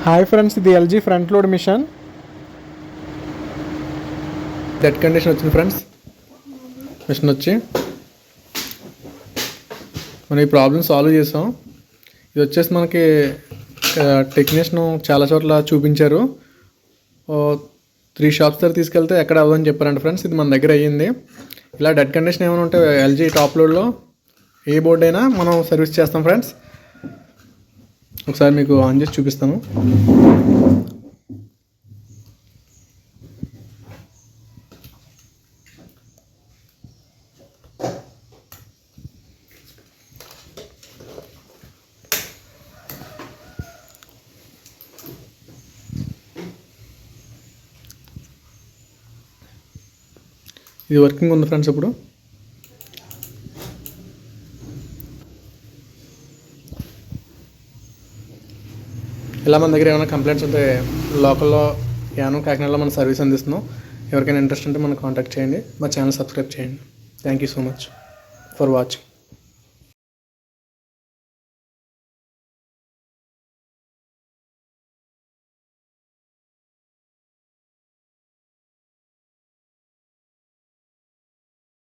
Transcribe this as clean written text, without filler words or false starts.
Hi friends, ఇది LG front load machine. Dead condition వచ్చింది friends. Machine వచ్చి మనం ఈ ప్రాబ్లమ్ సాల్వ్ చేసాం. ఇది వచ్చేసి మనకి టెక్నీషియన్ చాలా చోట్ల చూపించారు. 3 షాప్స్ దగ్గర తీసుకెళ్తే ఎక్కడ అవ్వదని చెప్పారంట ఫ్రెండ్స్. ఇది మన దగ్గర అయ్యింది. ఇలా డెడ్ కండిషన్ ఏమైనా ఉంటే ఎల్జీ టాప్ లోడ్లో ఏ బోర్డు అయినా మనం సర్వీస్ చేస్తాం ఫ్రెండ్స్. ఒకసారి మీకు ఆన్ చేసి చూపిస్తాను. ఇది వర్కింగ్ ఉంది ఫ్రెండ్స్. ఇప్పుడు ఇలా మన దగ్గర ఏమైనా కంప్లైంట్స్ ఉంటే లోకల్లో యానం కాకినాడలో మన సర్వీస్ అందిస్తున్నాం. ఎవరికైనా ఇంట్రెస్ట్ ఉంటే మనం కాంటాక్ట్ చేయండి. మా ఛానల్ సబ్స్క్రైబ్ చేయండి. Thank you so much for watching.